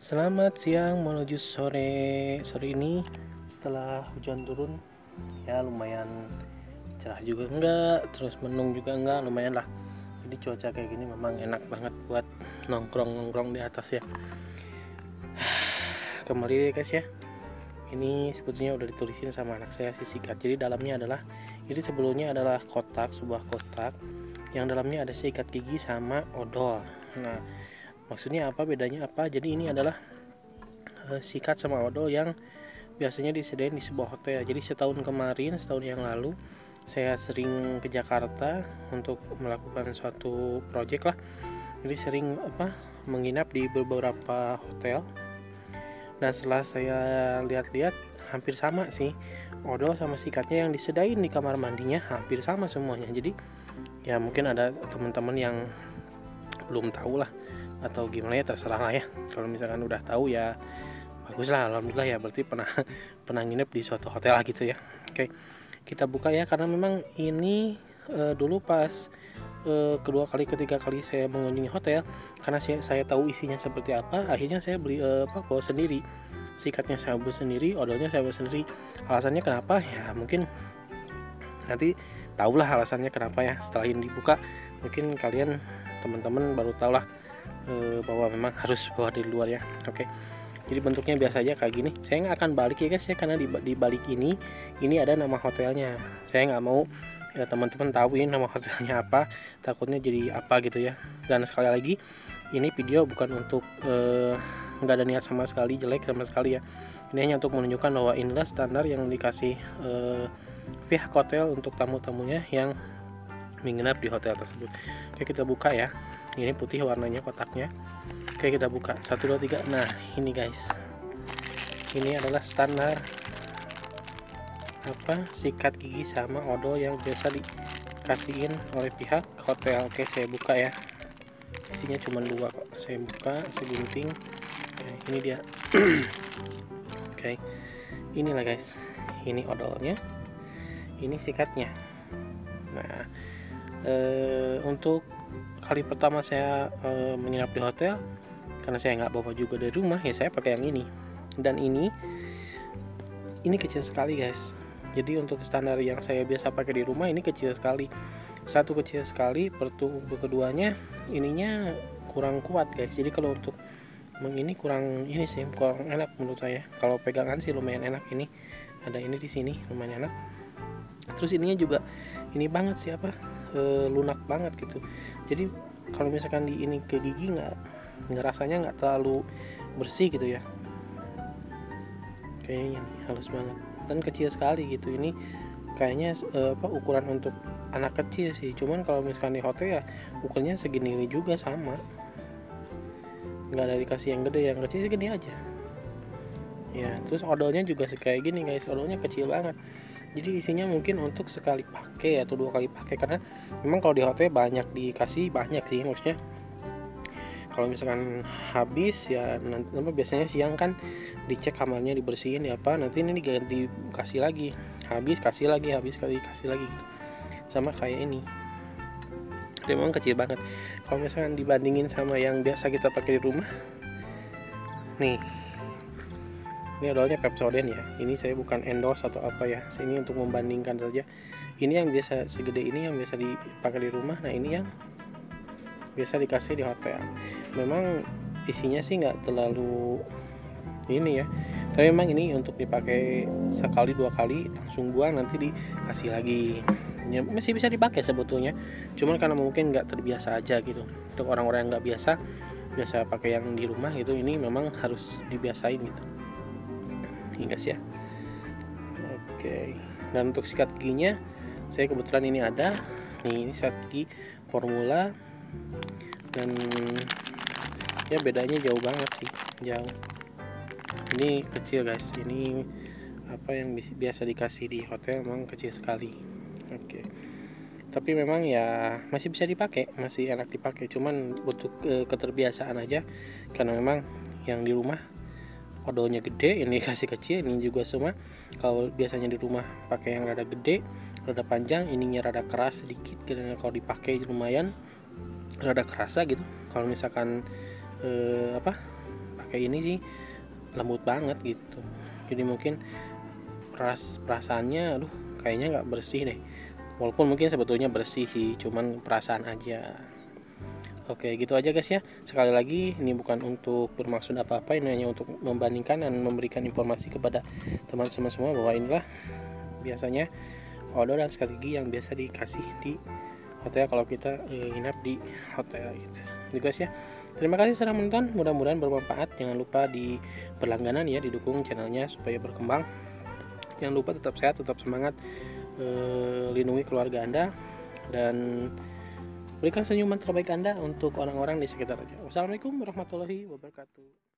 Selamat siang menuju sore. Sore ini setelah hujan turun ya lumayan cerah juga enggak, terus mendung juga enggak, lumayan lah. Jadi cuaca kayak gini memang enak banget buat nongkrong-nongkrong di atas ya. Kembali ya guys ya. Ini sebetulnya udah ditulisin sama anak saya si sikat. Jadi dalamnya adalah sebelumnya adalah sebuah kotak yang dalamnya ada sikat gigi sama odol. Nah, maksudnya apa, bedanya apa? Jadi ini adalah sikat sama odol yang biasanya disediain di sebuah hotel. Jadi setahun yang lalu saya sering ke Jakarta untuk melakukan suatu project lah. Jadi sering menginap di beberapa hotel. Nah, setelah saya lihat-lihat hampir sama sih, odol sama sikatnya yang disediain di kamar mandinya hampir sama semuanya. Jadi ya mungkin ada teman-teman yang belum tahu lah atau gimana ya, terserah lah ya. Kalau misalkan udah tahu ya bagus lah, alhamdulillah ya, berarti pernah nginep di suatu hotel lah gitu ya. Oke, kita buka ya, karena memang ini dulu pas kedua kali ketiga kali saya mengunjungi hotel, karena saya tahu isinya seperti apa, akhirnya saya beli bawa sendiri, sikatnya saya beli sendiri, odolnya saya beli sendiri. Alasannya kenapa ya, mungkin nanti tahulah alasannya kenapa ya setelah ini dibuka. Mungkin kalian teman-teman baru tahu lah bahwa memang harus bawa dari luar ya. Oke, jadi bentuknya biasa aja kayak gini. Saya nggak akan balik ya guys ya, karena di balik ini ada nama hotelnya. Saya nggak mau ya teman-teman tahu ini nama hotelnya apa, takutnya jadi apa gitu ya. Dan sekali lagi, ini video bukan untuk nggak ada niat sama sekali, jelek sama sekali ya. Ini hanya untuk menunjukkan bahwa inilah standar yang dikasih pihak hotel untuk tamu-tamunya yang menginap di hotel tersebut. Oke, kita buka ya. Ini putih warnanya kotaknya. Oke, kita buka 1, 2, 3. Nah, ini guys, ini adalah standar sikat gigi sama odol yang biasa dikasihin oleh pihak hotel. Oke, saya buka ya. Isinya cuma 2 kok. Saya buka segunting. Oke, ini dia. Oke, inilah guys, ini odolnya, ini sikatnya. Nah, untuk kali pertama saya menginap di hotel, karena saya nggak bawa juga dari rumah ya, saya pakai yang ini. Dan ini kecil sekali guys. Jadi untuk standar yang saya biasa pakai di rumah, ini kecil sekali. Satu, kecil sekali. Keduanya ininya kurang kuat guys. Jadi kalau untuk ini kurang enak menurut saya. Kalau pegangan sih lumayan enak. Ini ada ini di sini lumayan enak. Terus ininya juga ini banget sih lunak banget gitu. Jadi kalau misalkan di ini ke gigi rasanya nggak terlalu bersih gitu ya. Kayaknya halus banget dan kecil sekali gitu. Ini kayaknya ukuran untuk anak kecil sih. Cuman kalau misalkan di hotel ya ukurannya segini juga sama. Nggak ada dikasih yang gede, yang kecil segini aja. Ya, terus odolnya juga kayak gini guys. Odolnya kecil banget. Jadi isinya mungkin untuk sekali pakai atau 2 kali pakai, karena memang kalau di hotel banyak sih, maksudnya kalau misalkan habis ya nanti biasanya siang kan dicek kamarnya, dibersihin ya nanti ini diganti, kasih lagi, habis kasih lagi gitu. Sama kayak ini. Dia memang kecil banget. Kalau misalkan dibandingin sama yang biasa kita pakai di rumah, nih, ini odolnya Pepsodent ya. Ini saya bukan endorse atau apa ya. Ini untuk membandingkan saja. Ini yang biasa segede ini yang biasa dipakai di rumah. Nah, ini yang biasa dikasih di hotel. Memang isinya sih nggak terlalu ini ya. Tapi memang ini untuk dipakai sekali 2 kali langsung buang, nanti dikasih lagi. Ya, masih bisa dipakai sebetulnya. Cuman karena mungkin nggak terbiasa aja gitu. Untuk orang-orang yang nggak biasa pakai yang di rumah gitu, ini memang harus dibiasain gitu. Ini guys ya. Oke, dan untuk sikat giginya saya kebetulan ini ada nih, ini sikat gigi formula, dan ya bedanya jauh banget sih, jauh. Ini kecil guys, ini yang biasa dikasih di hotel memang kecil sekali. Oke, tapi memang ya masih bisa dipakai, masih enak dipakai, cuman butuh keterbiasaan aja, karena memang yang di rumah odolnya gede, ini kasih kecil, ini juga semua. Kalau biasanya di rumah pakai yang rada gede, rada panjang, ininya rada keras sedikit, karena kalau dipakai lumayan rada kerasa gitu. Kalau misalkan pakai ini sih lembut banget gitu. Jadi mungkin perasaannya aduh kayaknya nggak bersih deh, walaupun mungkin sebetulnya bersih sih, cuman perasaan aja. Oke, gitu aja guys ya. Sekali lagi ini bukan untuk bermaksud apa-apa, ini hanya untuk membandingkan dan memberikan informasi kepada teman-teman semua bahwa inilah biasanya odol dan sekali gigi yang biasa dikasih di hotel kalau kita nginap di hotel gitu. Gitu guys ya. Terima kasih sudah menonton, mudah-mudahan bermanfaat. Jangan lupa di berlangganan ya, didukung channelnya supaya berkembang. Jangan lupa tetap sehat, tetap semangat, lindungi keluarga Anda, dan berikan senyuman terbaik Anda untuk orang-orang di sekitar Anda. Wassalamualaikum warahmatullahi wabarakatuh.